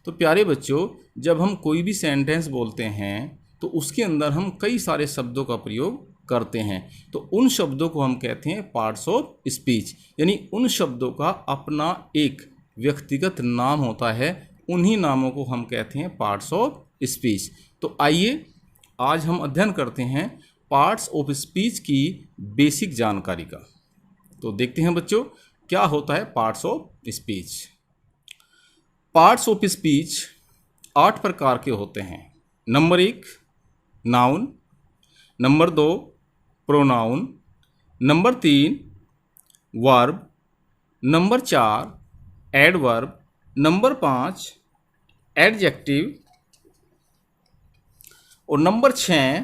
तो प्यारे बच्चों, जब हम कोई भी सेंटेंस बोलते हैं तो उसके अंदर हम कई सारे शब्दों का प्रयोग करते हैं। तो उन शब्दों को हम कहते हैं पार्ट्स ऑफ स्पीच, यानी उन शब्दों का अपना एक व्यक्तिगत नाम होता है, उन्हीं नामों को हम कहते हैं पार्ट्स ऑफ स्पीच। तो आइए आज हम अध्ययन करते हैं पार्ट्स ऑफ स्पीच की बेसिक जानकारी का। तो देखते हैं बच्चों क्या होता है parts of speech. Parts of speech 8 प्रकार के होते हैं। Number 1 noun, number 2 pronoun, number 3 verb, number 4 adverb, number 5 adjective और नंबर 6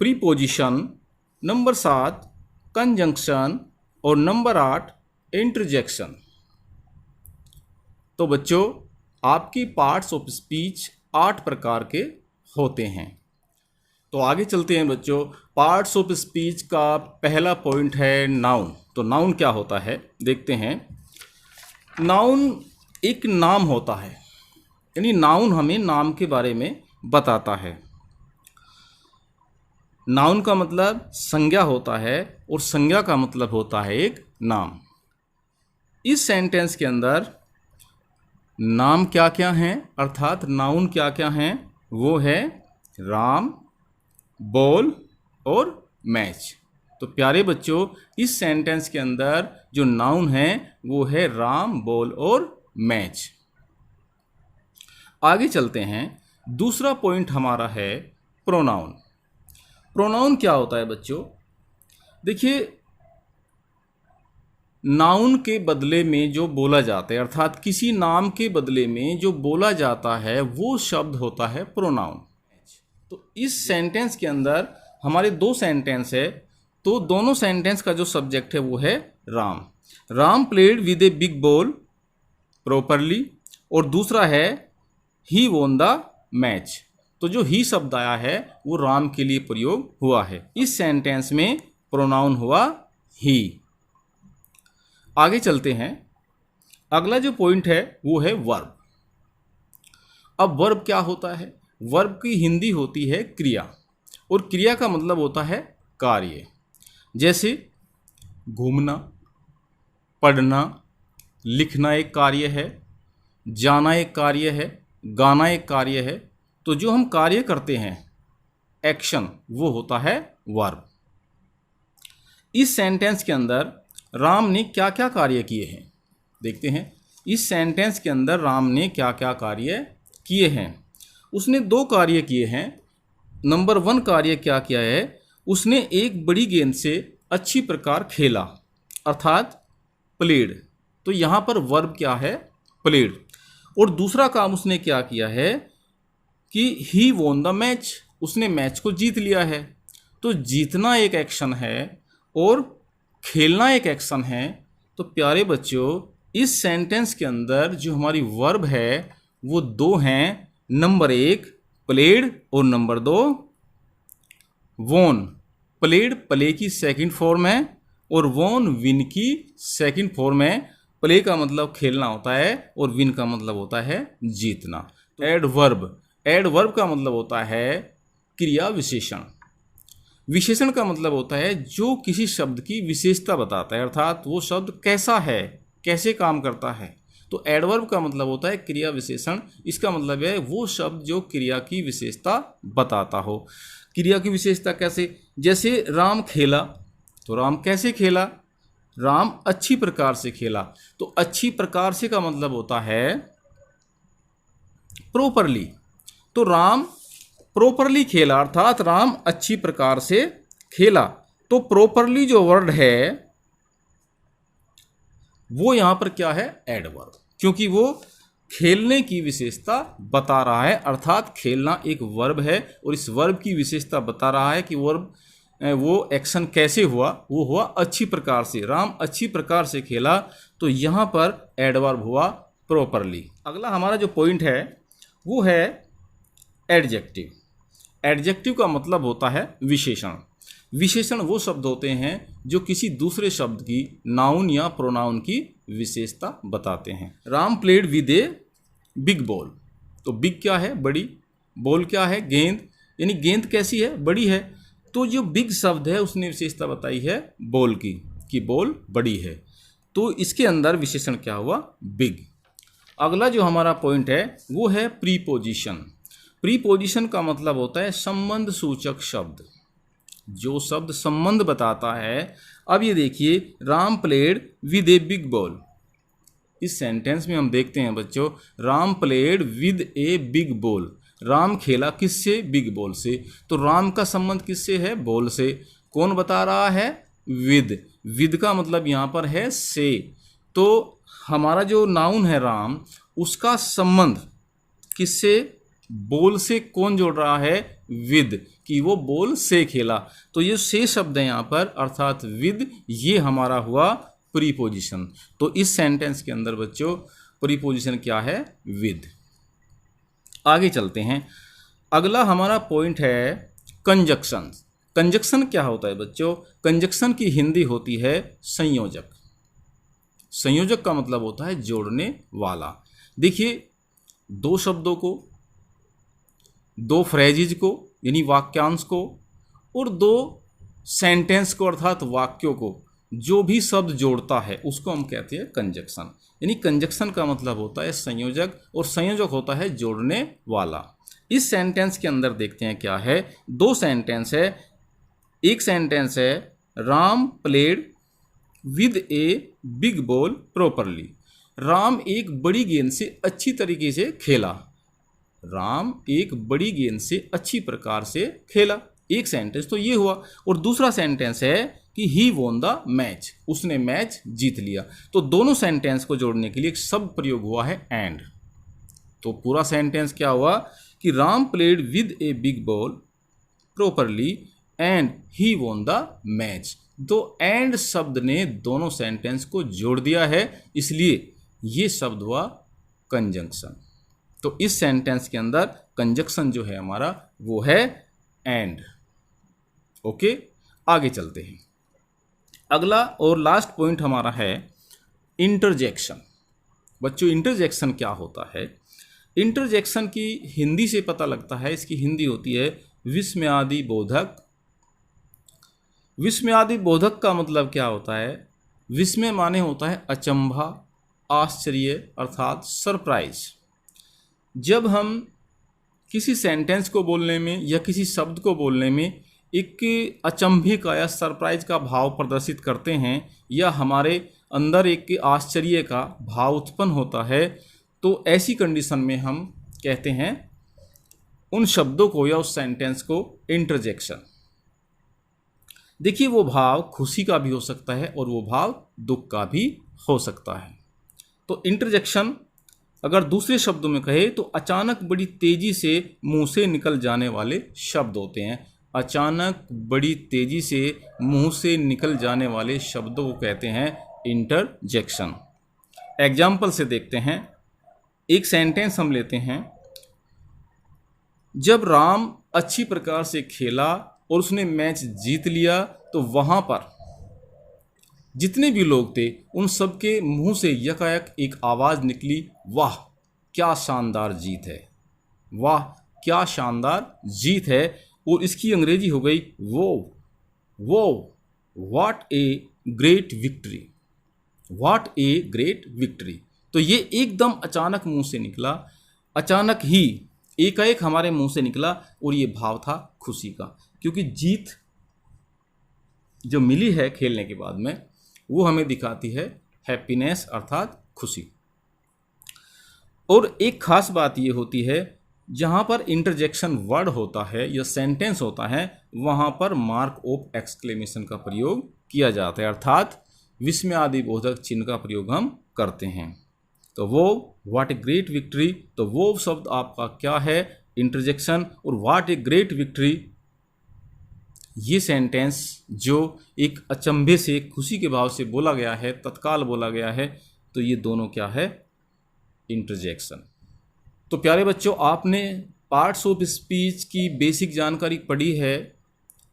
प्रीपोजिशन, नंबर 7 कंजंक्शन और नंबर 8 इंटरजेक्शन। तो बच्चों आपकी पार्ट्स ऑफ स्पीच 8 प्रकार के होते हैं। तो आगे चलते हैं बच्चों। पार्ट्स ऑफ स्पीच का पहला पॉइंट है नाउन। तो नाउन क्या होता है देखते हैं। नाउन एक नाम होता है, यानी नाउन हमें नाम के बारे में बताता है। नाउन का मतलब संज्ञा होता है और संज्ञा का मतलब होता है एक नाम। इस सेंटेंस के अंदर नाम क्या क्या हैं, अर्थात नाउन क्या क्या हैं, वो है राम, बॉल और मैच। तो प्यारे बच्चों इस सेंटेंस के अंदर जो नाउन है वो है राम, बॉल और मैच। आगे चलते हैं। दूसरा पॉइंट हमारा है प्रोनाउन। प्रोनाउन क्या होता है बच्चों? देखिए, नाउन के बदले में जो बोला जाता है, अर्थात किसी नाम के बदले में जो बोला जाता है वो शब्द होता है प्रोनाउन। तो इस सेंटेंस के अंदर हमारे 2 सेंटेंस है, तो दोनों सेंटेंस का जो सब्जेक्ट है वो है Ram. Ram played with a big ball properly, और दूसरा है ही वॉन द मैच। तो जो ही शब्द आया है वो राम के लिए प्रयोग हुआ है। इस सेंटेंस में प्रोनाउन हुआ ही। आगे चलते हैं। अगला जो पॉइंट है वो है वर्ब। अब वर्ब क्या होता है? वर्ब की हिंदी होती है क्रिया, और क्रिया का मतलब होता है कार्य। जैसे घूमना, पढ़ना, लिखना एक कार्य है, जाना एक कार्य है, गाना एक कार्य है। तो जो हम कार्य करते हैं एक्शन, वो होता है वर्ब। इस सेंटेंस के अंदर राम ने क्या क्या कार्य किए हैं देखते हैं। इस सेंटेंस के अंदर राम ने क्या क्या कार्य किए हैं? उसने 2 कार्य किए हैं। नंबर 1 कार्य क्या किया है? उसने एक बड़ी गेंद से अच्छी प्रकार खेला, अर्थात प्लेड। तो यहाँ पर वर्ब क्या है? प्लेड। और दूसरा काम उसने क्या किया है कि ही वॉन द मैच, उसने मैच को जीत लिया है। तो जीतना एक एक्शन है और खेलना एक एक्शन है। तो प्यारे बच्चों इस सेंटेंस के अंदर जो हमारी वर्ब है वो 2 हैं। नंबर 1 प्लेड और नंबर 2 वॉन। प्लेड प्ले की सेकंड फॉर्म है और वॉन विन की सेकंड फॉर्म है। प्ले का मतलब खेलना होता है और विन का मतलब होता है जीतना। तो एडवर्ब, एडवर्ब का मतलब होता है क्रिया विशेषण। विशेषण का मतलब होता है जो किसी शब्द की विशेषता बताता है, अर्थात वो शब्द कैसा है, कैसे काम करता है। तो एडवर्ब का मतलब होता है क्रिया विशेषण। इसका मतलब है वो शब्द जो क्रिया की विशेषता बताता हो। क्रिया की विशेषता कैसे? जैसे राम खेला, तो राम कैसे खेला? राम अच्छी प्रकार से खेला। तो अच्छी प्रकार से का मतलब होता है प्रॉपरली। तो राम प्रॉपरली खेला, अर्थात राम अच्छी प्रकार से खेला। तो प्रॉपरली जो वर्ड है वो यहां पर क्या है? एडवर्ब, क्योंकि वो खेलने की विशेषता बता रहा है, अर्थात खेलना एक वर्ब है और इस वर्ब की विशेषता बता रहा है कि वर्ब वो एक्शन कैसे हुआ, वो हुआ अच्छी प्रकार से। राम अच्छी प्रकार से खेला, तो यहाँ पर एडवर्ब हुआ प्रॉपरली। अगला हमारा जो पॉइंट है वो है एडजेक्टिव। एडजेक्टिव का मतलब होता है विशेषण। विशेषण वो शब्द होते हैं जो किसी दूसरे शब्द की, नाउन या प्रोनाउन की विशेषता बताते हैं। Ram played with a big ball. तो बिग क्या है? बड़ी, बॉल क्या है? गेंद, यानी गेंद कैसी है? बड़ी है। तो जो बिग शब्द है उसने विशेषता बताई है बॉल की, कि बॉल बड़ी है। तो इसके अंदर विशेषण क्या हुआ? बिग। अगला जो हमारा पॉइंट है वो है प्रीपोजिशन। प्रीपोजिशन का मतलब होता है संबंध सूचक शब्द, जो शब्द संबंध बताता है। अब ये देखिए, Ram played with a big ball. इस सेंटेंस में हम देखते हैं बच्चों, Ram played with a big ball. Ram खेला किससे? बिग बॉल से। तो राम का संबंध किससे है? बॉल से। कौन बता रहा है? विद। विद का मतलब यहाँ पर है से। तो हमारा जो नाउन है राम, उसका संबंध किससे? बॉल से। कौन जोड़ रहा है? विद, कि वो बॉल से खेला। तो ये से शब्द है यहाँ पर, अर्थात विद, ये हमारा हुआ प्रीपोजिशन। तो इस सेंटेंस के अंदर बच्चों प्रीपोजिशन क्या है? विद। आगे चलते हैं। अगला हमारा पॉइंट है कंजक्शन। कंजक्शन क्या होता है बच्चों? कंजक्शन की हिंदी होती है संयोजक। संयोजक का मतलब होता है जोड़ने वाला। देखिए, दो शब्दों को, दो फ्रेजेज को यानी वाक्यांश को, और दो सेंटेंस को अर्थात वाक्यों को जो भी शब्द जोड़ता है उसको हम कहते हैं कंजक्शन। यानी कंजक्शन का मतलब होता है संयोजक, और संयोजक होता है जोड़ने वाला। इस सेंटेंस के अंदर देखते हैं क्या है। दो सेंटेंस है। एक सेंटेंस है Ram played with a big ball properly. Ram एक बड़ी गेंद से अच्छी तरीके से खेला। राम एक बड़ी गेंद से अच्छी प्रकार से खेला। एक सेंटेंस तो ये हुआ। और दूसरा सेंटेंस है कि ही वॉन द मैच, उसने मैच जीत लिया। तो दोनों सेंटेंस को जोड़ने के लिए एक शब्द प्रयोग हुआ है एंड। तो पूरा सेंटेंस क्या हुआ कि Ram played with a big ball properly and he won the match. तो एंड शब्द ने दोनों सेंटेंस को जोड़ दिया है, इसलिए ये शब्द हुआ कंजंक्शन। तो इस सेंटेंस के अंदर कंजंक्शन जो है हमारा वो है एंड। ओके, आगे चलते हैं। अगला और लास्ट पॉइंट हमारा है इंटरजेक्शन। बच्चों, इंटरजेक्शन क्या होता है? इंटरजेक्शन की हिंदी से पता लगता है, इसकी हिंदी होती है विस्मयादि बोधक। विस्मयादि बोधक का मतलब क्या होता है? विस्मय माने होता है अचंभा, आश्चर्य, अर्थात सरप्राइज। जब हम किसी सेंटेंस को बोलने में या किसी शब्द को बोलने में एक अचंभे का या सरप्राइज का भाव प्रदर्शित करते हैं, या हमारे अंदर एक आश्चर्य का भाव उत्पन्न होता है, तो ऐसी कंडीशन में हम कहते हैं उन शब्दों को या उस सेंटेंस को इंटरजेक्शन। देखिए, वो भाव खुशी का भी हो सकता है और वो भाव दुख का भी हो सकता है। तो इंटरजेक्शन अगर दूसरे शब्दों में कहे तो अचानक बड़ी तेजी से मुंह से निकल जाने वाले शब्द होते हैं। अचानक बड़ी तेजी से मुंह से निकल जाने वाले शब्दों को कहते हैं इंटरजेक्शन। एग्जाम्पल से देखते हैं। एक सेंटेंस हम लेते हैं, जब राम अच्छी प्रकार से खेला और उसने मैच जीत लिया, तो वहां पर जितने भी लोग थे उन सबके मुंह से यकायक एक आवाज निकली, वाह क्या शानदार जीत है, वाह क्या शानदार जीत है। और इसकी अंग्रेजी हो गई वो what a great victory, what a great victory. तो ये एकदम अचानक मुंह से निकला, अचानक ही एकाएक हमारे मुंह से निकला, और ये भाव था खुशी का, क्योंकि जीत जो मिली है खेलने के बाद में वो हमें दिखाती है हैप्पीनेस, अर्थात खुशी। और एक खास बात ये होती है, जहाँ पर इंटरजेक्शन वर्ड होता है या सेंटेंस होता है, वहाँ पर मार्क ऑफ एक्सक्लेमेशन का प्रयोग किया जाता है, अर्थात विस्मयादि बोधक चिन्ह का प्रयोग हम करते हैं। तो वो व्हाट ए ग्रेट विक्ट्री, तो वो शब्द आपका क्या है? इंटरजेक्शन। और व्हाट ए ग्रेट विक्ट्री, ये सेंटेंस जो एक अचंभे से खुशी के भाव से बोला गया है, तत्काल बोला गया है, तो ये दोनों क्या है? इंटरजेक्शन। तो प्यारे बच्चों, आपने पार्ट्स ऑफ स्पीच की बेसिक जानकारी पढ़ी है,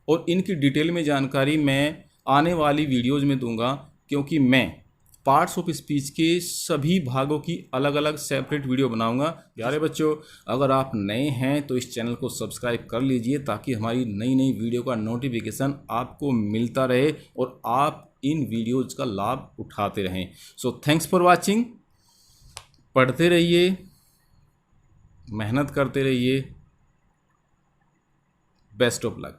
और इनकी डिटेल में जानकारी मैं आने वाली वीडियोज़ में दूंगा, क्योंकि मैं पार्ट्स ऑफ स्पीच के सभी भागों की अलग अलग सेपरेट वीडियो बनाऊंगा। प्यारे बच्चों, अगर आप नए हैं तो इस चैनल को सब्सक्राइब कर लीजिए ताकि हमारी नई नई वीडियो का नोटिफिकेशन आपको मिलता रहे और आप इन वीडियोज़ का लाभ उठाते रहें। So thanks for watching. पढ़ते रहिए, मेहनत करते रहिए। Best of luck.